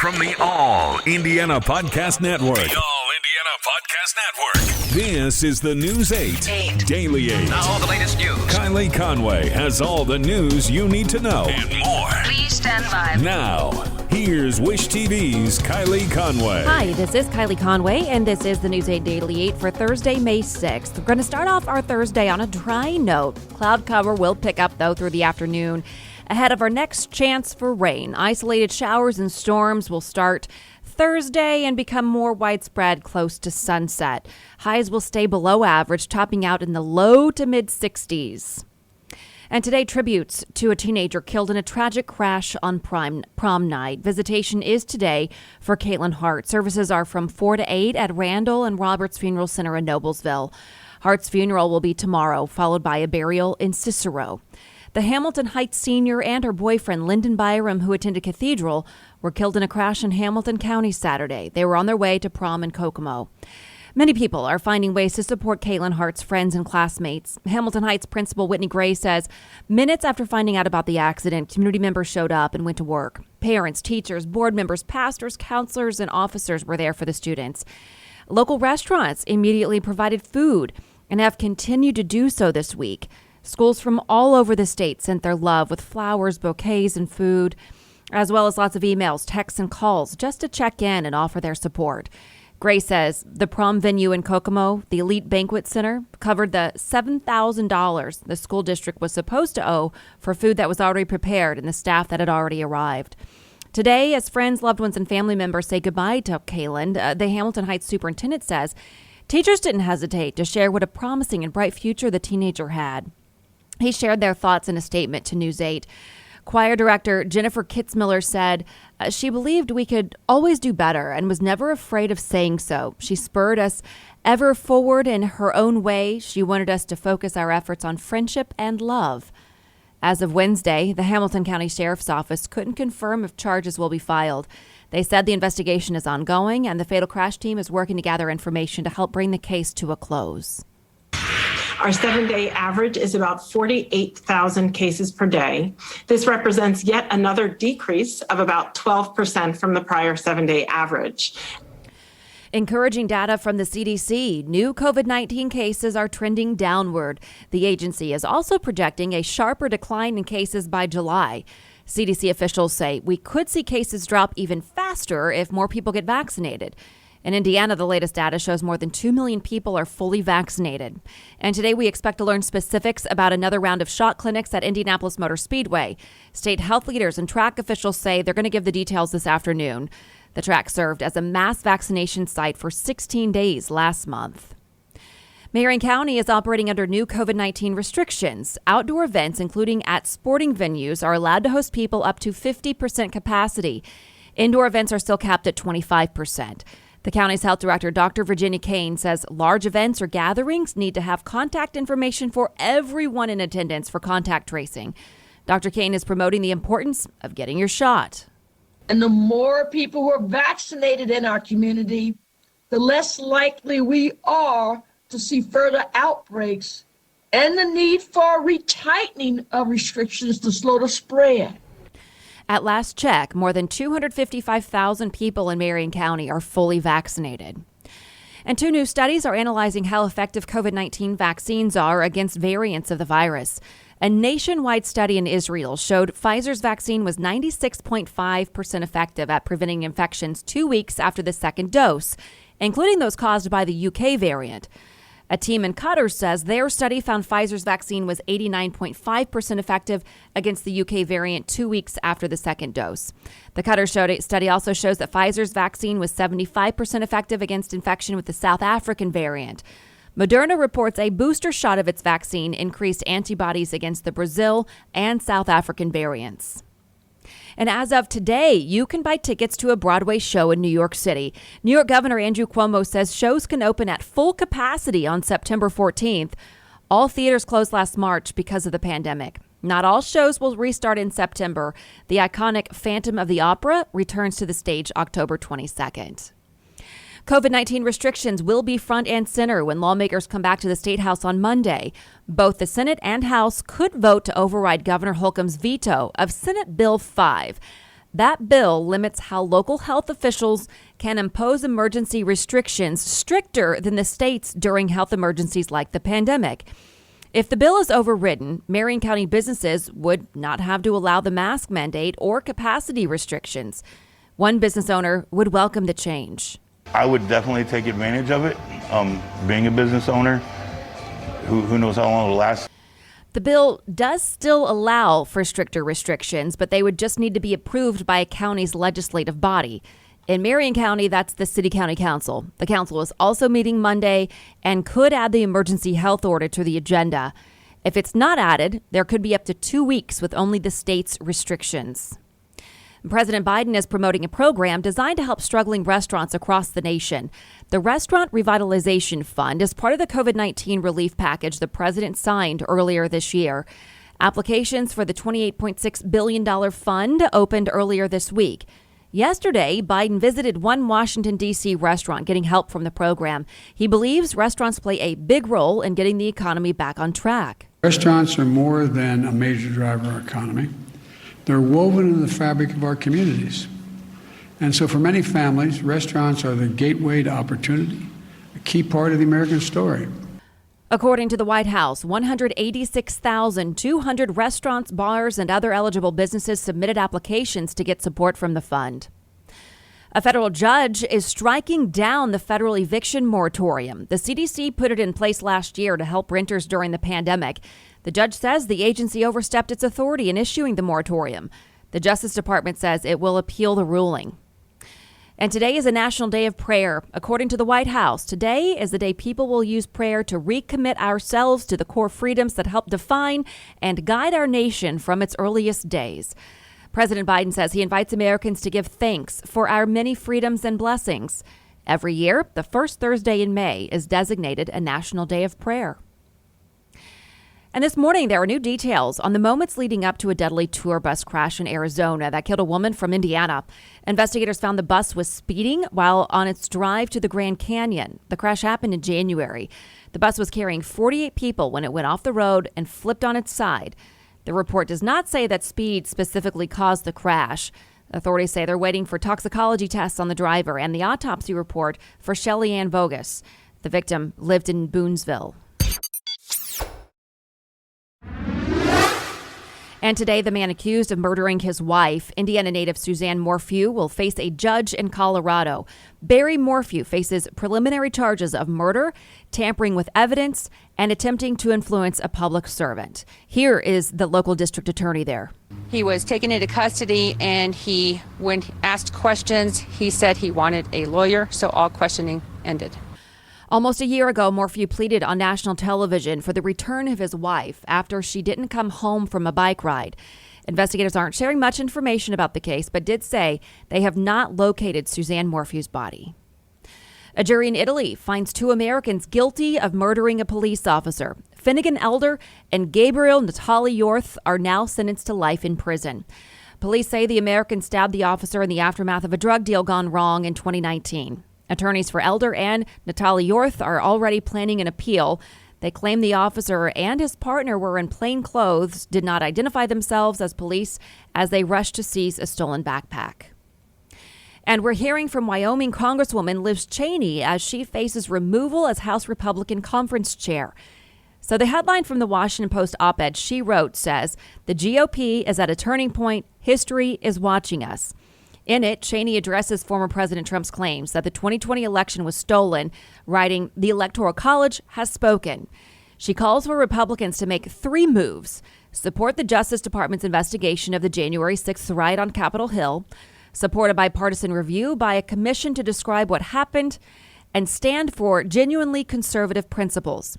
From the All Indiana Podcast Network. The All Indiana Podcast Network. This is the News 8 Daily 8. Now all the latest news. Kylie Conway has all the news you need to know. And more. Please stand by. Now, here's Wish TV's Kylie Conway. Hi, this is Kylie Conway, and this is the News 8 Daily 8 for Thursday, May 6th. We're going to start off our Thursday on a dry note. Cloud cover will pick up, though, through the afternoon. Ahead of our next chance for rain, isolated showers and storms will start Thursday and become more widespread close to sunset. Highs will stay below average, topping out in the low to mid 60s. And today, tributes to a teenager killed in a tragic crash on prom night. Visitation is today for Caitlin Hart. Services are from 4 to 8 at Randall and Roberts Funeral Center in Noblesville. Hart's funeral will be tomorrow, followed by a burial in Cicero. The Hamilton Heights senior and her boyfriend, Lyndon Byram, who attended Cathedral, were killed in a crash in Hamilton County Saturday. They were on their way to prom in Kokomo. Many people are finding ways to support Caitlin Hart's friends and classmates. Hamilton Heights principal Whitney Gray says minutes after finding out about the accident, community members showed up and went to work. Parents, teachers, board members, pastors, counselors, and officers were there for the students. Local restaurants immediately provided food and have continued to do so this week. Schools from all over the state sent their love with flowers, bouquets, and food, as well as lots of emails, texts, and calls just to check in and offer their support. Gray says the prom venue in Kokomo, the Elite Banquet Center, covered the $7,000 the school district was supposed to owe for food that was already prepared and the staff that had already arrived. Today, as friends, loved ones, and family members say goodbye to Kaylin, the Hamilton Heights superintendent says teachers didn't hesitate to share what a promising and bright future the teenager had. He shared their thoughts in a statement to News 8. Choir director Jennifer Kitzmiller said she believed we could always do better and was never afraid of saying so. She spurred us ever forward in her own way. She wanted us to focus our efforts on friendship and love. As of Wednesday, the Hamilton County Sheriff's Office couldn't confirm if charges will be filed. They said the investigation is ongoing and the Fatal Crash team is working to gather information to help bring the case to a close. Our 7-day average is about 48,000 cases per day. This represents yet another decrease of about 12% from the prior 7-day average. Encouraging data from the CDC, new COVID-19 cases are trending downward. The agency is also projecting a sharper decline in cases by July. CDC officials say we could see cases drop even faster if more people get vaccinated. In Indiana, the latest data shows more than 2 million people are fully vaccinated. And today we expect to learn specifics about another round of shot clinics at Indianapolis Motor Speedway. State health leaders and track officials say they're going to give the details this afternoon. The track served as a mass vaccination site for 16 days last month. Marion County is operating under new COVID-19 restrictions. Outdoor events, including at sporting venues, are allowed to host people up to 50% capacity. Indoor events are still capped at 25%. The county's health director, Dr. Virginia Kane, says large events or gatherings need to have contact information for everyone in attendance for contact tracing. Dr. Kane is promoting the importance of getting your shot. And the more people who are vaccinated in our community, the less likely we are to see further outbreaks and the need for retightening of restrictions to slow the spread. At last check, more than 255,000 people in Marion County are fully vaccinated. And 2 new studies are analyzing how effective COVID-19 vaccines are against variants of the virus. A nationwide study in Israel showed Pfizer's vaccine was 96.5% effective at preventing infections 2 weeks after the second dose, including those caused by the UK variant. A team in Qatar says their study found Pfizer's vaccine was 89.5% effective against the UK variant 2 weeks after the second dose. The Qatar study also shows that Pfizer's vaccine was 75% effective against infection with the South African variant. Moderna reports a booster shot of its vaccine increased antibodies against the Brazil and South African variants. And as of today, you can buy tickets to a Broadway show in New York City. New York Governor Andrew Cuomo says shows can open at full capacity on September 14th. All theaters closed last March because of the pandemic. Not all shows will restart in September. The iconic Phantom of the Opera returns to the stage October 22nd. COVID-19 restrictions will be front and center when lawmakers come back to the State House on Monday. Both the Senate and House could vote to override Governor Holcomb's veto of Senate Bill 5. That bill limits how local health officials can impose emergency restrictions stricter than the states during health emergencies like the pandemic. If the bill is overridden, Marion County businesses would not have to allow the mask mandate or capacity restrictions. One business owner would welcome the change. I would definitely take advantage of it. Being a business owner, who knows how long it'll last. The bill does still allow for stricter restrictions, but they would just need to be approved by a county's legislative body. In Marion County, that's the City County Council. The council is also meeting Monday and could add the emergency health order to the agenda. If it's not added, there could be up to 2 weeks with only the state's restrictions. President Biden is promoting a program designed to help struggling restaurants across the nation. The Restaurant Revitalization Fund is part of the COVID-19 relief package the president signed earlier this year. Applications for the $28.6 billion fund opened earlier this week. Yesterday, Biden visited one Washington, D.C. restaurant getting help from the program. He believes restaurants play a big role in getting the economy back on track. Restaurants are more than a major driver of our economy. They're woven into the fabric of our communities. And so for many families, restaurants are the gateway to opportunity, a key part of the American story. According to the White House, 186,200 restaurants, bars, and other eligible businesses submitted applications to get support from the fund. A federal judge is striking down the federal eviction moratorium. The CDC put it in place last year to help renters during the pandemic. The judge says the agency overstepped its authority in issuing the moratorium. The Justice Department says it will appeal the ruling. And today is a National Day of Prayer. According to the White House, today is the day people will use prayer to recommit ourselves to the core freedoms that help define and guide our nation from its earliest days. President Biden says he invites Americans to give thanks for our many freedoms and blessings. Every year, the first Thursday in May is designated a National Day of Prayer. And this morning, there are new details on the moments leading up to a deadly tour bus crash in Arizona that killed a woman from Indiana. Investigators found the bus was speeding while on its drive to the Grand Canyon. The crash happened in January. The bus was carrying 48 people when it went off the road and flipped on its side. The report does not say that speed specifically caused the crash. Authorities say they're waiting for toxicology tests on the driver and the autopsy report for Shelly Ann Vogus. The victim lived in Boonesville. And today, the man accused of murdering his wife, Indiana native Suzanne Morphew, will face a judge in Colorado. Barry Morphew faces preliminary charges of murder, tampering with evidence, and attempting to influence a public servant. Here is the local district attorney there. He was taken into custody, and when asked questions, he said he wanted a lawyer, so all questioning ended. Almost a year ago, Morphew pleaded on national television for the return of his wife after she didn't come home from a bike ride. Investigators aren't sharing much information about the case, but did say they have not located Suzanne Morphew's body. A jury in Italy finds 2 Americans guilty of murdering a police officer. Finnegan Elder and Gabriel Natali Yorth are now sentenced to life in prison. Police say the Americans stabbed the officer in the aftermath of a drug deal gone wrong in 2019. Attorneys for Elder and Natali Yorth are already planning an appeal. They claim the officer and his partner were in plain clothes, did not identify themselves as police as they rushed to seize a stolen backpack. And we're hearing from Wyoming Congresswoman Liz Cheney as she faces removal as House Republican Conference Chair. So the headline from the Washington Post op-ed she wrote says, "The GOP is at a turning point. History is watching us." In it, Cheney addresses former President Trump's claims that the 2020 election was stolen, writing, "The Electoral College has spoken." She calls for Republicans to make 3 moves: support the Justice Department's investigation of the January 6th riot on Capitol Hill, support a bipartisan review by a commission to describe what happened, and stand for genuinely conservative principles.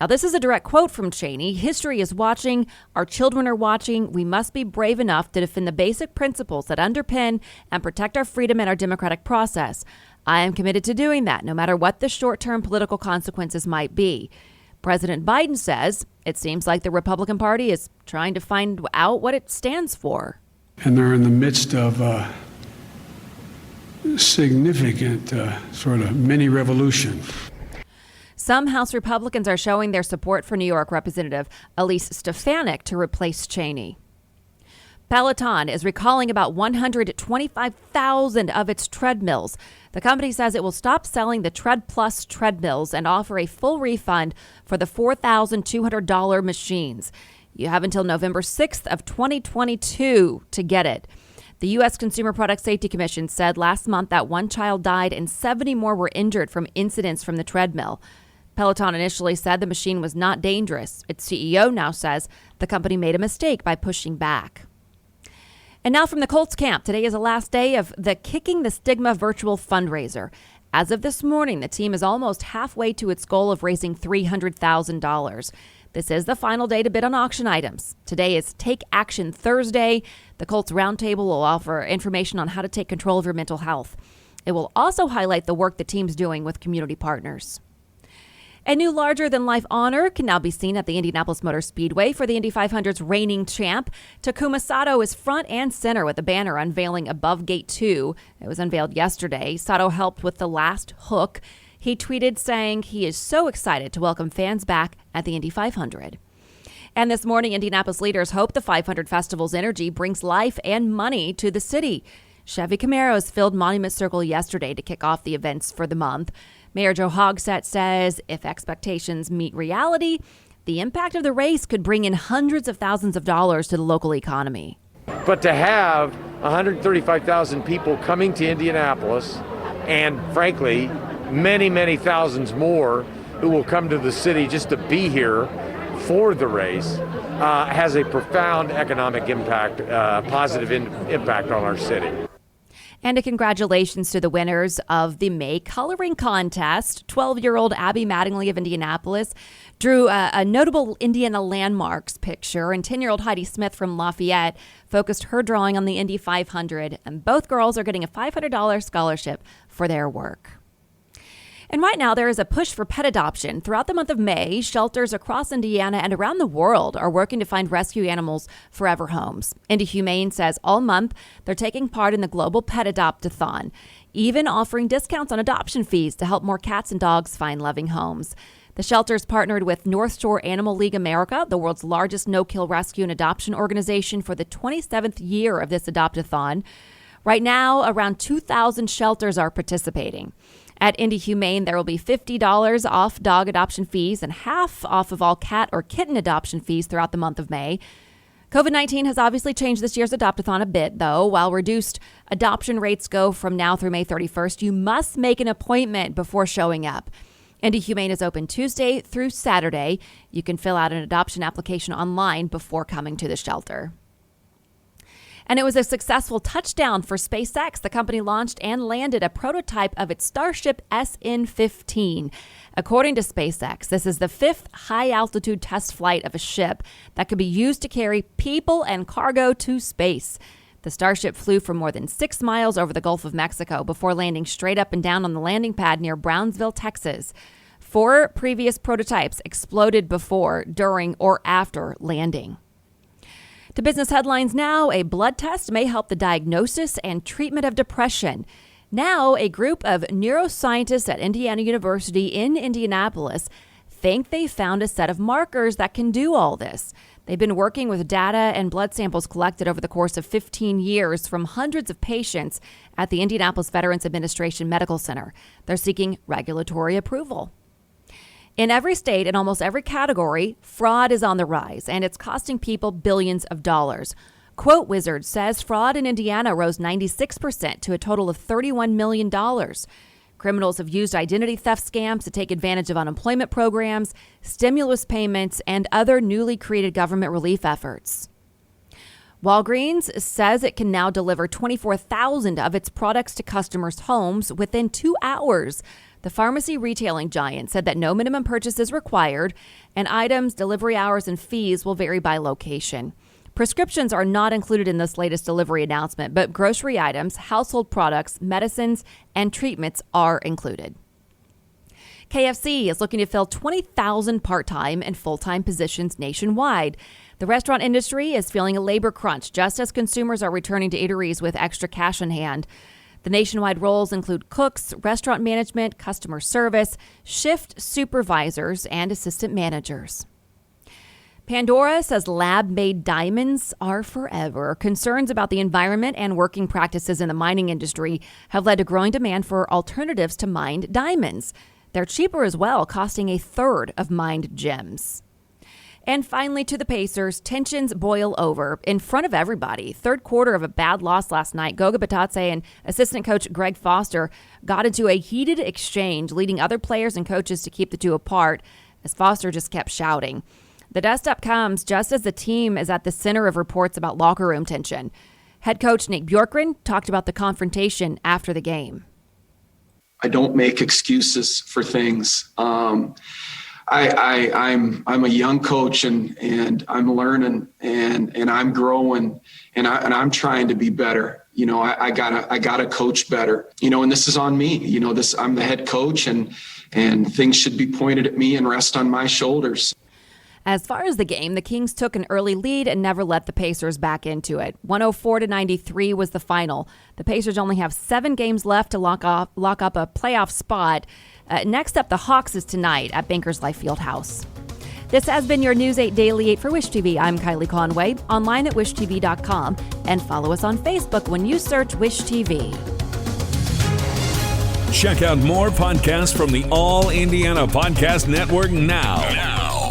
Now, this is a direct quote from Cheney. "History is watching. Our children are watching. We must be brave enough to defend the basic principles that underpin and protect our freedom and our democratic process. I am committed to doing that, no matter what the short-term political consequences might be." President Biden says it seems like the Republican Party is trying to find out what it stands for. And they're in the midst of a significant sort of mini revolution. Some House Republicans are showing their support for New York Representative Elise Stefanik to replace Cheney. Peloton is recalling about 125,000 of its treadmills. The company says it will stop selling the Tread Plus treadmills and offer a full refund for the $4,200 machines. You have until November 6th of 2022 to get it. The U.S. Consumer Product Safety Commission said last month that one child died and 70 more were injured from incidents from the treadmill. Peloton initially said the machine was not dangerous. Its CEO now says the company made a mistake by pushing back. And now from the Colts camp, today is the last day of the Kicking the Stigma virtual fundraiser. As of this morning, the team is almost halfway to its goal of raising $300,000. This is the final day to bid on auction items. Today is Take Action Thursday. The Colts Roundtable will offer information on how to take control of your mental health. It will also highlight the work the team's doing with community partners. A new larger-than-life honor can now be seen at the Indianapolis Motor Speedway for the Indy 500's reigning champ. Takuma Sato is front and center with a banner unveiling above Gate 2. It was unveiled yesterday. Sato helped with the last hook. He tweeted saying he is so excited to welcome fans back at the Indy 500. And this morning, Indianapolis leaders hope the 500 Festival's energy brings life and money to the city. Chevy Camaros filled Monument Circle yesterday to kick off the events for the month. Mayor Joe Hogsett says if expectations meet reality, the impact of the race could bring in hundreds of thousands of dollars to the local economy. But to have 135,000 people coming to Indianapolis, and frankly, many, many thousands more who will come to the city just to be here for the race, has a profound economic impact, positive impact on our city. And a congratulations to the winners of the May coloring contest. 12-year-old Abby Mattingly of Indianapolis drew a notable Indiana landmarks picture, and 10-year-old Heidi Smith from Lafayette focused her drawing on the Indy 500. And both girls are getting a $500 scholarship for their work. And right now, there is a push for pet adoption. Throughout the month of May, shelters across Indiana and around the world are working to find rescue animals forever homes. Indy Humane says all month they're taking part in the global pet adopt-a-thon, even offering discounts on adoption fees to help more cats and dogs find loving homes. The shelters partnered with North Shore Animal League America, the world's largest no-kill rescue and adoption organization, for the 27th year of this adopt-a-thon. Right now, around 2,000 shelters are participating. At Indy Humane, there will be $50 off dog adoption fees and half off of all cat or kitten adoption fees throughout the month of May. COVID-19 has obviously changed this year's adopt-a-thon a bit, though. While reduced adoption rates go from now through May 31st, you must make an appointment before showing up. Indy Humane is open Tuesday through Saturday. You can fill out an adoption application online before coming to the shelter. And it was a successful touchdown for SpaceX. The company launched and landed a prototype of its Starship SN-15. According to SpaceX, this is the fifth high-altitude test flight of a ship that could be used to carry people and cargo to space. The Starship flew for more than 6 miles over the Gulf of Mexico before landing straight up and down on the landing pad near Brownsville, Texas. 4 previous prototypes exploded before, during, or after landing. To business headlines now, a blood test may help the diagnosis and treatment of depression. Now, a group of neuroscientists at Indiana University in Indianapolis think they found a set of markers that can do all this. They've been working with data and blood samples collected over the course of 15 years from hundreds of patients at the Indianapolis Veterans Administration Medical Center. They're seeking regulatory approval. In every state, in almost every category, fraud is on the rise, and it's costing people billions of dollars. Quote Wizard says fraud in Indiana rose 96% to a total of $31 million. Criminals have used identity theft scams to take advantage of unemployment programs, stimulus payments, and other newly created government relief efforts. Walgreens says it can now deliver 24,000 of its products to customers' homes within 2 hours. The pharmacy retailing giant said that no minimum purchase is required, and items, delivery hours, and fees will vary by location. Prescriptions are not included in this latest delivery announcement, but grocery items, household products, medicines, and treatments are included. KFC is looking to fill 20,000 part-time and full-time positions nationwide. The restaurant industry is feeling a labor crunch just as consumers are returning to eateries with extra cash in hand. The nationwide roles include cooks, restaurant management, customer service, shift supervisors, and assistant managers. Pandora says lab-made diamonds are forever. Concerns about the environment and working practices in the mining industry have led to growing demand for alternatives to mined diamonds. They're cheaper as well, costing a third of mined gems. And finally, to the Pacers, tensions boil over in front of everybody. Third quarter of a bad loss last night, Goga Bitadze and assistant coach Greg Foster got into a heated exchange, leading other players and coaches to keep the two apart, as Foster just kept shouting. The dust-up comes just as the team is at the center of reports about locker room tension. Head coach Nick Bjorkgren talked about the confrontation after the game. I don't make excuses for things. I'm a young coach and I'm learning and I'm growing and I'm trying to be better. You know, I gotta coach better. You know, and this is on me. You know, I'm the head coach and things should be pointed at me and rest on my shoulders. As far as the game, the Kings took an early lead and never let the Pacers back into it. 104-93 was the final. The Pacers only have 7 games left to lock up a playoff spot. Next up, the Hawks is tonight at Bankers Life Fieldhouse. This has been your News 8 Daily 8 for Wish TV. I'm Kylie Conway, online at wishtv.com, and follow us on Facebook when you search Wish TV. Check out more podcasts from the All Indiana Podcast Network now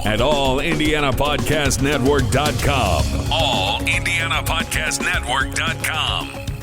at allindianapodcastnetwork.com. allindianapodcastnetwork.com.